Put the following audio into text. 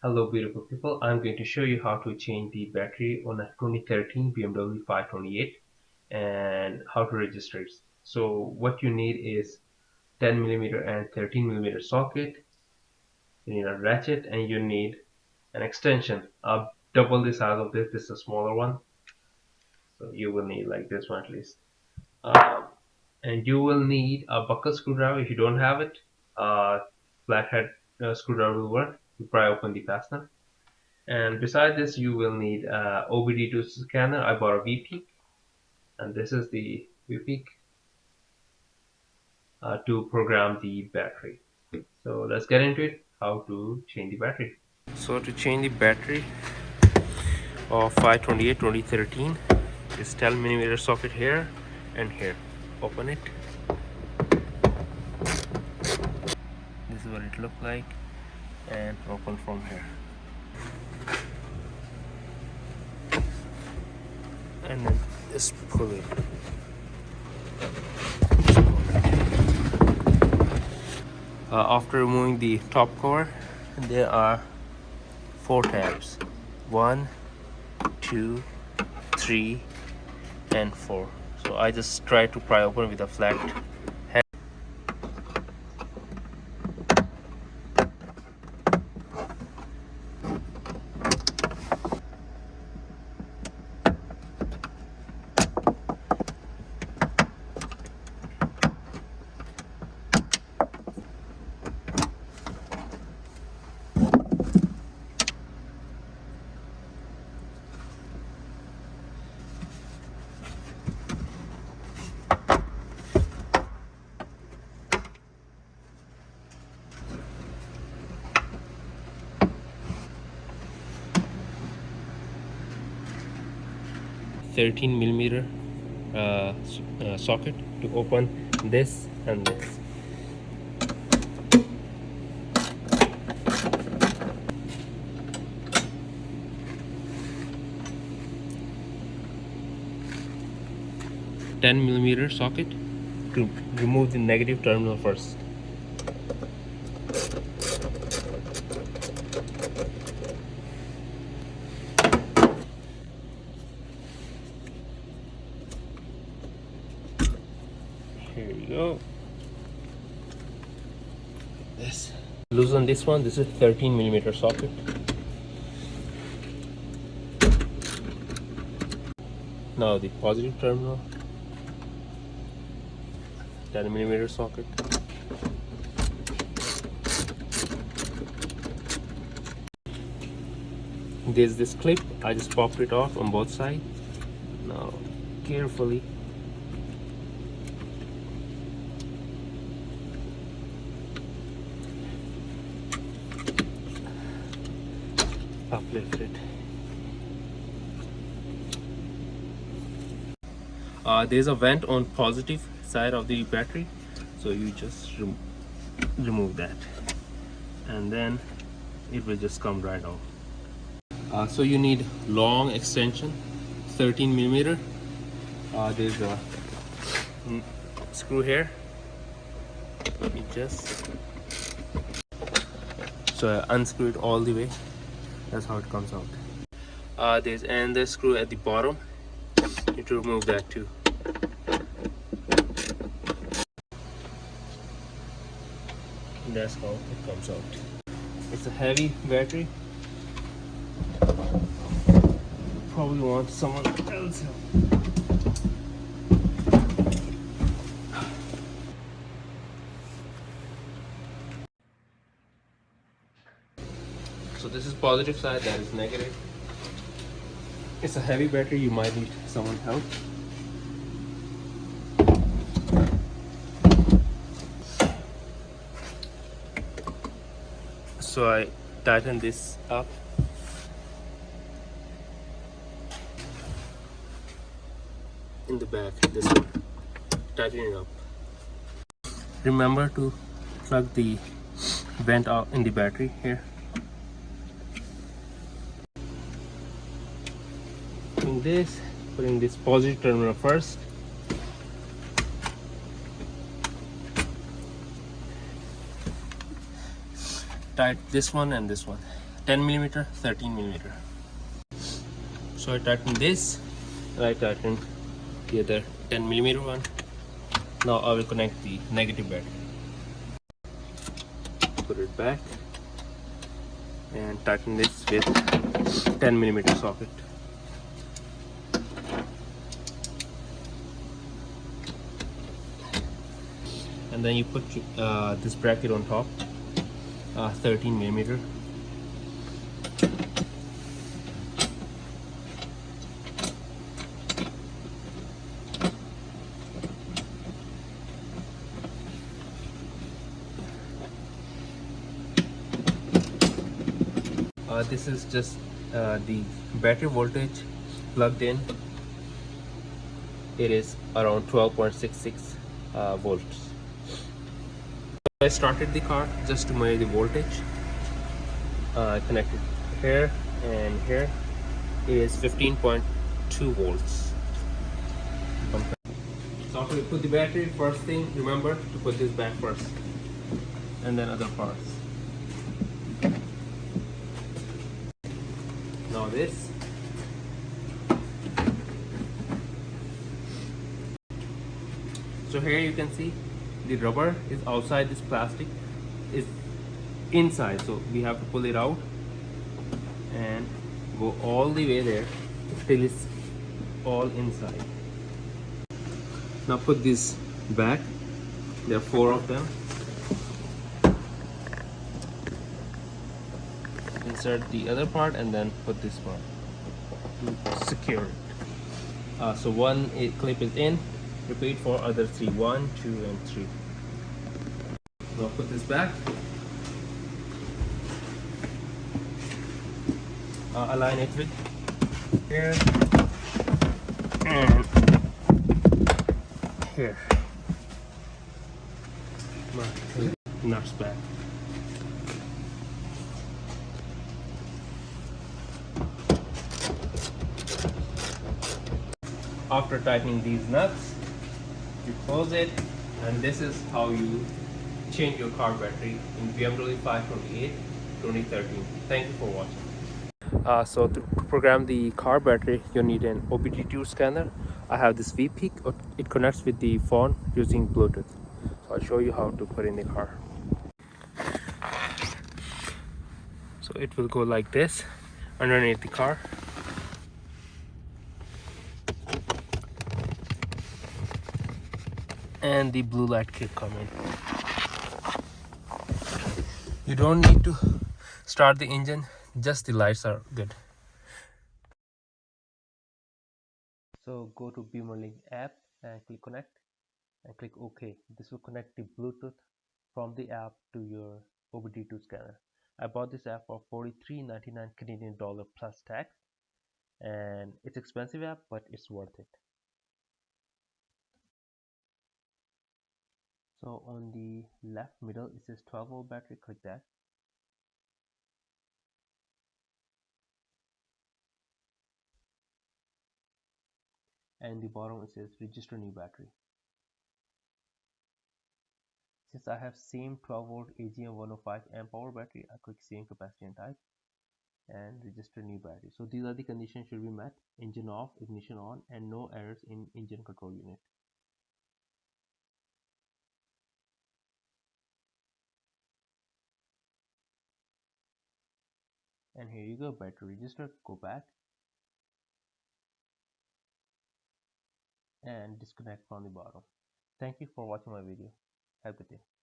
Hello beautiful people, I'm going to show you how to change the battery on a 2013 BMW 528 and how to register it. So what you need is 10mm and 13mm socket, you need a ratchet, and you need an extension double the size of this. This is a smaller one, so you will need like this one at least. Um, and you will need a buckle screwdriver. If you don't have it, flathead screwdriver will work. You pry open the fastener. And beside this, you will need a OBD2 scanner. I bought a Veepeak, and this is the Veepeak to program the battery. So let's get into it. How to change the battery. So to change the battery of 528 2013, is 10mm socket here and here. Open it. This is what it looks like, and open from here. And then just pull it. After removing the top cover, there are 4 tabs: 1, 2, 3, and 4. So I just try to pry open with a flat head. $13mm socket to open this and this. $10mm socket to remove the negative terminal first. Here we go. This. Loosen this one. This is 13mm socket. Now the positive terminal. 10mm socket. There's this clip. I just popped it off on both sides. Now carefully uplift it. There's a vent on positive side of the battery, so you just remove that, and then it will just come right off. So you need long extension, 13mm. There's a screw here. You just unscrew it all the way. That's how it comes out. There's another screw at the bottom. You need to remove that too. And that's how it comes out. It's a heavy battery. Probably want someone else help. So this is positive side, that is negative. It's a heavy battery, you might need someone help. So I tighten this up. In the back, this one. Tighten it up. Remember to plug the vent out in the battery here. Putting this positive terminal first. Tight this one and this one. 10 millimeter, 13 millimeter. So I tighten this, and I tighten the other 10 millimeter one. Now I will connect the negative battery. Put it back and tighten this with 10 millimeter socket. And then you put this bracket on top, 13 millimeter. This is just the battery voltage plugged in. It is around 12.66 volts. I started the car just to measure the voltage. I connected here and here. It is 15.2 volts. So after you put the battery, first thing, remember to put this back first, and then other parts. Now this. So here you can see the rubber is outside, this plastic is inside, so we have to pull it out and go all the way there till it's all inside. Now put this back. There are 4 of them. Insert the other part and then put this part to secure it. So one clip is in. Repeat for other 3. 1, 2, and 3. Now put this back. Align it with here and here. Nuts back. After tightening these nuts, you close it, and this is how you change your car battery in BMW 528 2013. Thank you for watching. So to program the car battery, you need an OBD2 scanner. I have this Veepeak. It connects with the phone using Bluetooth. So I'll show you how to put in the car. So it will go like this underneath the car. And the blue light kick come in. You don't need to start the engine, just the lights are good. So go to BimmerLink app and click connect and click OK. This will connect the Bluetooth from the app to your OBD2 scanner. I bought this app for $43.99 Canadian dollar plus tax, and it's expensive app, but it's worth it. So on the left middle it says 12-volt battery, click that. And the bottom it says register new battery. Since I have same 12-volt AGM 105 amp hour battery, I click same capacity and type and register new battery. So these are the conditions should be met: engine off, ignition on, and no errors in engine control unit. And here you go, battery registered. Go back and disconnect from the bottom. Thank you for watching my video. Have a good day.